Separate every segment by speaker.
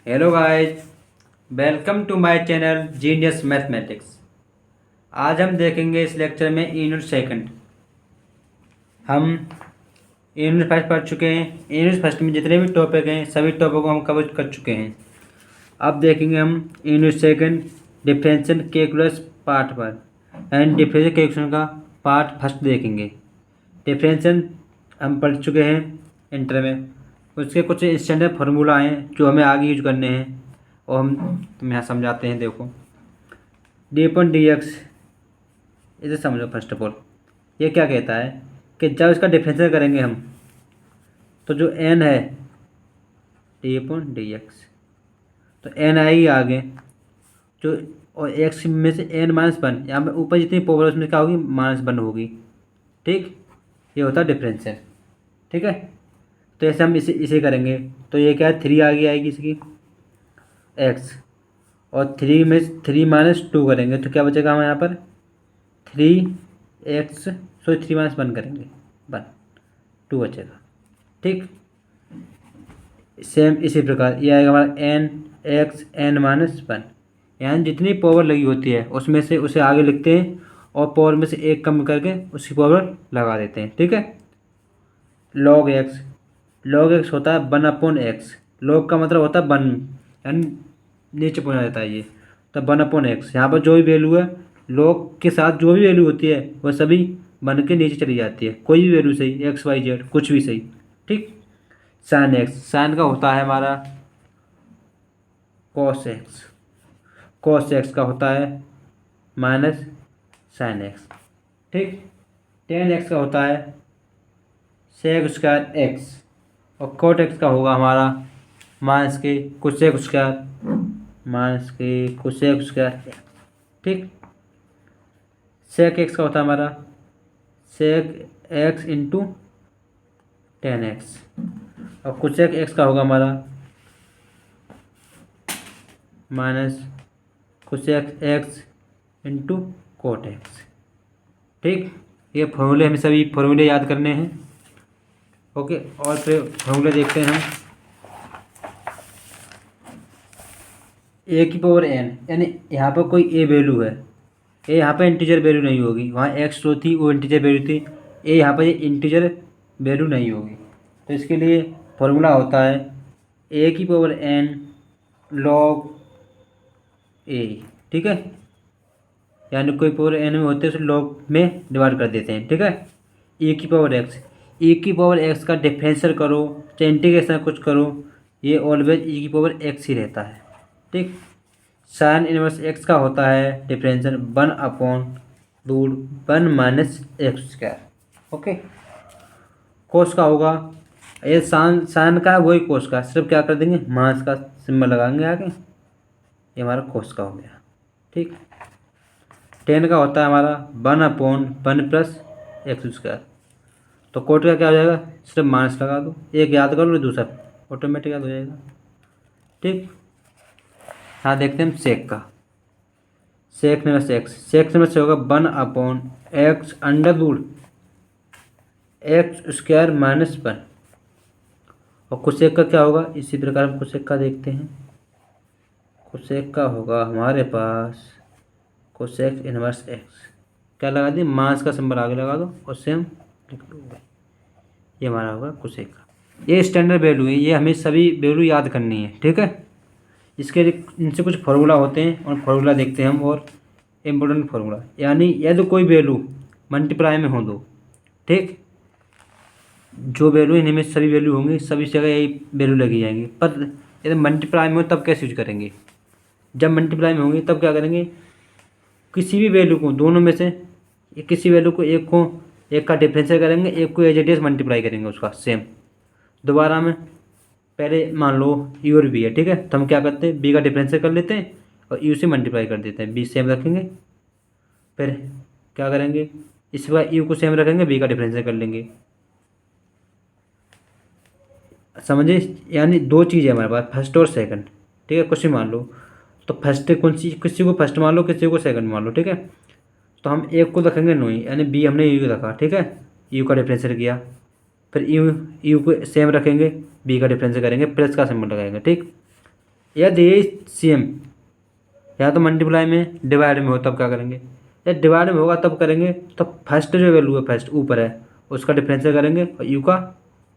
Speaker 1: Hello guys, welcome to my channel Genius Mathematics. आज हम देखेंगे इस लेक्चर में यूनिट सेकंड। हम यूनिट फर्स्ट पढ़ चुके हैं। यूनिट फर्स्ट में जितने भी टॉपिक हैं सभी टॉपिक को हम कवर कर चुके हैं। अब देखेंगे हम unit second differential calculus part पर एंड डिफरेंशियल कैलकुलस का पार्ट फर्स्ट देखेंगे। डिफरेंशियल हम पढ़ चुके हैं इंटर में। उसके कुछ स्टैंडर्ड फार्मूला हैं जो हमें आगे यूज करने हैं और हम तुम्हें यहाँ समझाते हैं। देखो, डी अपन डी एक्स, इसे समझो। फर्स्ट ऑफ ऑल ये क्या कहता है कि जब इसका डिफरेंशियल करेंगे हम तो जो एन है डी अपन डी एक्स, तो एन आएगी आगे जो, और एक्स में से एन माइनस वन, यहाँ पे ऊपर जितनी पावर उसमें क्या होगी माइनस वन होगी। ठीक, ये होता है डिफरेंशियल। ठीक है, तो ऐसे हम इसे इसे करेंगे तो ये क्या है, थ्री आगे आएगी इसकी एक्स, और थ्री में थ्री माइनस टू करेंगे तो क्या बचेगा हमें यहाँ पर three x, three minus one करेंगे वन, टू बचेगा। ठीक, सेम इसी प्रकार ये आएगा हमारा n x n minus one, यानी जितनी पावर लगी होती है उसमें से उसे आगे लिखते हैं और पावर में से एक कम करके उसकी पावर लगा देते हैं। ठीक है, लॉग एक्स, लॉग एक्स होता है वन अपॉन एक्स। लॉग का मतलब होता है वन, यानी नीचे पहुंचा जाता है ये, तो वन अपॉन एक्स। यहाँ पर जो भी वैल्यू है लॉग के साथ जो भी वैल्यू होती है वह सभी वन के नीचे चली जाती है, कोई भी वैल्यू सही, एक्स वाई जेड कुछ भी सही। ठीक, साइन एक्स, साइन का होता है हमारा कॉस एक्स, कॉस एक्स का होता है माइनस साइन एक्स। ठीक, टेन एक्स का होता है सेक स्क्वायर एक्स, और कोट एक्स का होगा हमारा माइनस के कोसेक स्क्वायर, माइनस के कोसेक स्क्वायर। ठीक, सेक एक्स का होता है हमारा sec x into tan x, और कोसेक एक्स का होगा हमारा minus cosec x into cot x. ठीक, ये फॉर्मूले हमें सभी फॉर्मूले याद करने हैं। ओके, और फिर फॉर्मूले देखते हैं हम। ए की पावर एन, यानी यहाँ पर कोई ए वैल्यू है, ए यहाँ पर इंटीजर वैल्यू नहीं होगी, वहाँ एक्स जो थी वो इंटीजर वैल्यू थी, ए यहाँ पर ये इंटीजर वैल्यू नहीं होगी, तो इसके लिए फॉर्मूला होता है ए की पावर एन लॉग ए। ठीक है, यानी कोई पावर एन में होते हैं उसे लॉग में डिवाइड कर देते हैं। ठीक है, ए की पावर एक्स, ई की पावर एक्स का डिफरेंशियल करो चाहे इंटीग्रेशन कुछ करो, ये ऑलवेज ई की पावर एक्स ही रहता है। ठीक, साइन इनवर्स एक्स का होता है differential one upon root one minus X square. Okay, cos का होगा, ये साइन साइन का है वही कोस का, सिर्फ क्या कर देंगे माइनस का सिंबल लगाएंगे आगे, ये हमारा कोस का हो गया। ठीक, टेन का होता है हमारा one upon one plus X square, तो कोट का क्या हो जाएगा, सिर्फ माइनस लगा दो, एक याद कर लो दूसरा ऑटोमेटिक याद हो जाएगा। ठीक, हाँ देखते हैं हम सेक का, सेक में से एक्स, सेक में से होगा one upon x under root x square minus one, और कोसेक का क्या होगा, इसी प्रकार हम कोसेक का देखते हैं। कोसेक का होगा हमारे पास कोसेक इनवर्स एक्स, क्या लगा दी माइनस का सिंबल आगे लगा दो और सेम लिख दो, ये हमारा होगा कोसेक का। ये स्टैंडर्ड वैल्यू है, ये हमें सभी वैल्यू याद करनी है। ठीक है, इसके लिए इनसे कुछ फार्मूला होते हैं और फार्मूला देखते हैं हम, और इम्पोर्टेंट फार्मूला, यानी यदि कोई वैल्यू मल्टीप्लाई में हो दो, ठीक, जो वैल्यू इन्हीं में सभी वैल्यू होंगी सभी जगह यही वैल्यू लगी जाएंगी, पर यदि मल्टीप्लाई में हो तब कैसे यूज करेंगे, जब मल्टीप्लाई में होंगी तब क्या करेंगे, किसी भी वैल्यू को दोनों में से किसी वैल्यू को एक का डिफरेंशियल करेंगे, एक को एज इट इज मल्टीप्लाई करेंगे उसका सेम दोबारा में। पहले मान लो यू और बी है, ठीक है, तो हम क्या करते हैं बी का डिफरेंशियल कर लेते हैं और यू से मल्टीप्लाई कर देते हैं, बी सेम रखेंगे, फिर क्या करेंगे इस बार यू को सेम रखेंगे, बी का डिफरेंशियल कर लेंगे। समझे, यानी दो चीज़ है हमारे पास, फर्स्ट और सेकंड। ठीक है, कुछ भी मान लो, तो फर्स्ट कौन सी, किसी को फर्स्ट मान लो किसी को सेकंड मान लो। ठीक है, तो हम एक को रखेंगे नो, यानी बी हमने यू को रखा, ठीक है, यू का डिफरेंशियल किया, फिर यू को सेम रखेंगे, बी का डिफरेंशियल करेंगे, प्लस का सिंबल लगाएंगे। ठीक, यदि ये सेम या तो मल्टीप्लाई में डिवाइड में हो तब क्या करेंगे, या डिवाइड में होगा तब करेंगे। तो फर्स्ट जो वैल्यू है फर्स्ट ऊपर है उसका डिफरेंशियल करेंगे और यू का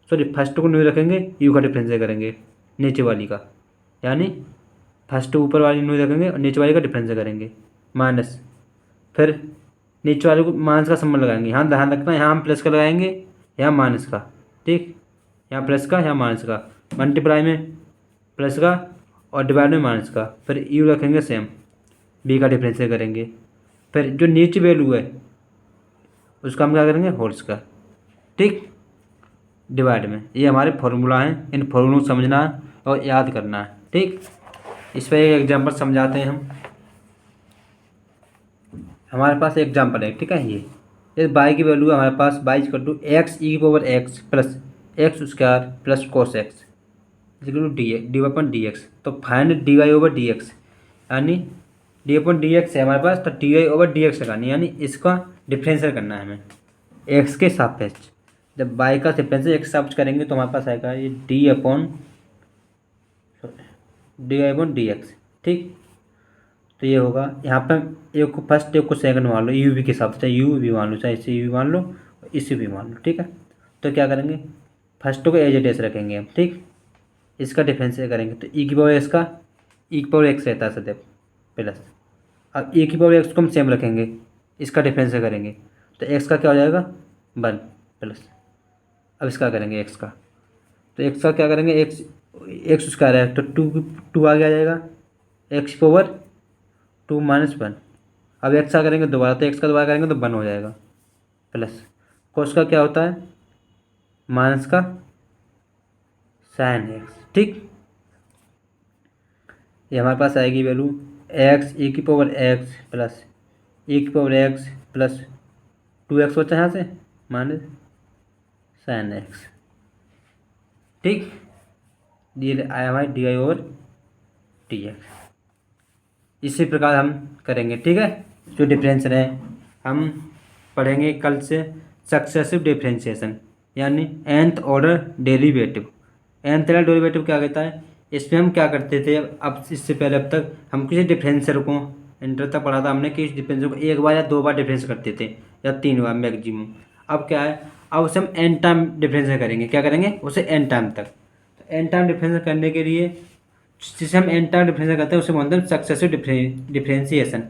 Speaker 1: सॉरी फर्स्ट को न्यू रखेंगे, यू का डिफरेंशियल करेंगे नीचे वाली का, यानी फर्स्ट ऊपर वाली न्यू रखेंगे और नीचे वाली का डिफरेंशियल करेंगे माइनस। फिर नीचे वाले को माइनस का सिंबल लगाएंगे। यहाँ ध्यान रखना यहाँ हम प्लस का लगाएंगे, यहाँ माइनस का, ठीक, यहाँ प्लस का यहाँ माइनस का, मल्टीप्लाई में प्लस का और डिवाइड में माइनस का। फिर यू रखेंगे सेम, बी का डिफरेंशियल करेंगे। फिर जो नीचे वैल्यू है उसका हम क्या करेंगे होल्स का, ठीक, डिवाइड में। ये हमारे फॉर्मूला हैं, इन फॉर्मूलों को समझना है और याद करना है, ठीक। इस पर एक एग्जांपल समझाते हैं हम। हमारे पास एग्जांपल है, ठीक है। ये बाई की वैल्यू है हमारे पास Y equal to X E power X plus X square plus cos X equal to D upon D X. तो find D Y over D X, यानी डी अपन डी एक्स है हमारे पास, तो D Y over D X लगानी, यानी इसका differential करना है हमें एक्स के सापेक्ष। जब बाई का डिफरेंशियल एक्स सापेक्ष करेंगे तो हमारे पास आएगा ये डी अपॉन डी एक्स, ठीक। तो ये होगा यहाँ पर एक को फर्स्ट एक को सेकंड मान लो, यू वी के हिसाब से, चाहे यू वी मान लो चाहे इसे यू वी मान लो इसे भी मान लो, ठीक है। तो क्या करेंगे फर्स्ट को एज इट इज रखेंगे हम, ठीक। इसका डिफरेंशियल करेंगे तो ई की पावर एक्स का ई की पावर एक्स रहता है सदैव प्लस, अब ई की पावर एक्स को हम सेम रखेंगे, इसका डिफरेंशियल करेंगे तो एक्स का क्या हो जाएगा 1 प्लस। अब इसका करेंगे एक्स का, तो एक्स का क्या करेंगे एक्स स्क्वायर है तो टू आगे आ जाएगा, एक्स पावर 2 माइनस 1। अब एक्स का करेंगे दोबारा, तो एक्स का दोबारा करेंगे तो 1 हो जाएगा प्लस। कोस का क्या होता है माइनस का साइन एक्स, ठीक। ये हमारे पास आएगी वैल्यू एक्स ई की पावर एक्स प्लस ई की पावर एक्स प्लस 2x होता है यहाँ से माइनस साइन एक्स, ठीक। डी आया हमारे D I over D x. इसी प्रकार हम करेंगे, ठीक है। जो डिफरेंशियल है हम पढ़ेंगे कल से सक्सेसिव डिफरेंशिएशन, यानी nth order derivative. nth order derivative क्या कहता है, इसमें हम क्या करते थे अब इससे पहले अब तक हम किसी डिफरेंशियल को इंटर तक पढ़ा था हमने कि इस डिफरेंशियल को एक बार या दो बार डिफरेंस करते थे या 3 बार मैक्सिमम। अब क्या है, अब उसे हम n टाइम डिफरेंशियल करेंगे, क्या करेंगे उसे n टाइम तक। तो n टाइम डिफरेंशियल करने के लिए जिसे हम n टाइम डिफरेंशियल करते हैं उसे बोलते हैं सक्सेसिव डिफरेंशिएशन,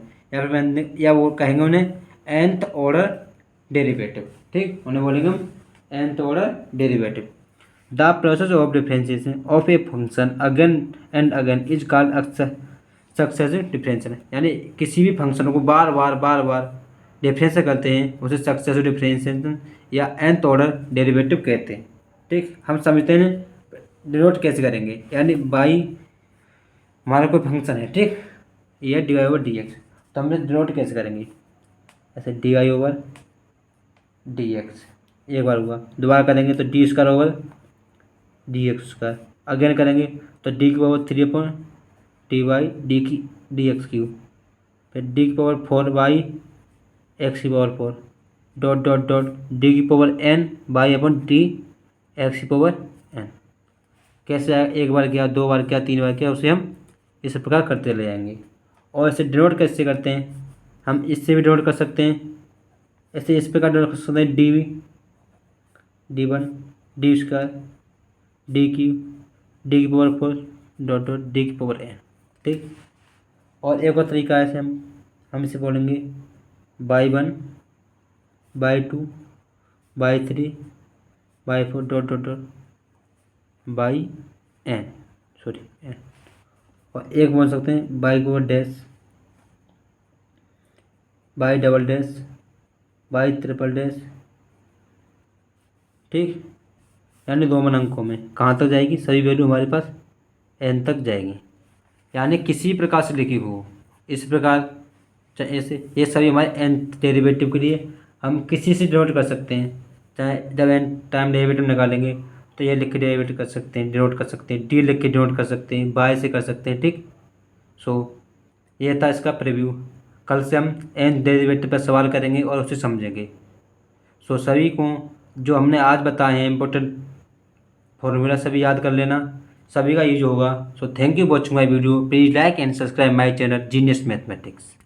Speaker 1: या वो कहेंगे उन्हें nth ऑर्डर डेरिवेटिव, ठीक। उन्हें बोलेंगे हम nth order derivative. The process of differentiation of a function again and again is called successive differentiation, यानी किसी भी फंक्शन को बार बार डिफरेंशियल करते हैं उसे सक्सेसिव डिफरेंशिएशन या nth ऑर्डर डेरिवेटिव कहते हैं, ठीक। हम समझते हैं डिनोट कैसे करेंगे, यानी बाई हमारा कोई फंक्शन है, ठीक, ये D Y over D X, तो हम डिनोट कैसे करेंगे ऐसे D Y over D X, एक बार हुआ, दोबारा करेंगे तो D square over D X square, again करेंगे तो डी की power 3 upon D Y D X cube, फिर डी की पावर 4 बाई एक्स की power 4 dot dot dot D की power n by upon D X की पावर n। कैसे आया, एक बार किया, दो बार किया, 3 बार किया, उसे हम इस प्रकार करते ले जाएंगे। और इसे डिनोट कैसे करते हैं, हम इससे भी डिनोट कर सकते हैं, ऐसे इस प्रकार डिनोट कर सकते हैं D one D square D Q D की पावर 4 डॉट डॉट डी की पावर n, ठीक। और एक और तरीका है, ऐसे हम इसे बोलेंगे by 1 by 2 by 3 by 4 dot dot dot by n, और एक बोल सकते हैं बाई की power dash by double dash by triple dash, ठीक। यानी रोमन अंकों में कहाँ तक जाएगी, सभी वैल्यू हमारे पास n तक जाएगी, यानी किसी प्रकार से लिखी हो इस प्रकार, चाहे ऐसे, ये सभी हमारे nth डेरिवेटिव के लिए हम किसी से डिनोट कर सकते हैं। चाहे जब n टाइम डेरिवेटिव निकालेंगे तो ये लिख के डेरिवेटिव कर सकते हैं, डिनोट कर सकते हैं, डी लिख के डिनोट कर सकते हैं, बाय से कर सकते हैं, ठीक। ये था इसका प्रीव्यू। कल से हम n डेरिवेटिव पर सवाल करेंगे और उसे समझेंगे। सभी को जो हमने आज बताए हैं इम्पोर्टेंट फॉर्मूला सभी याद कर लेना, सभी का यूज होगा। So thank you watching my video. Please like and subscribe my channel Genius mathematics.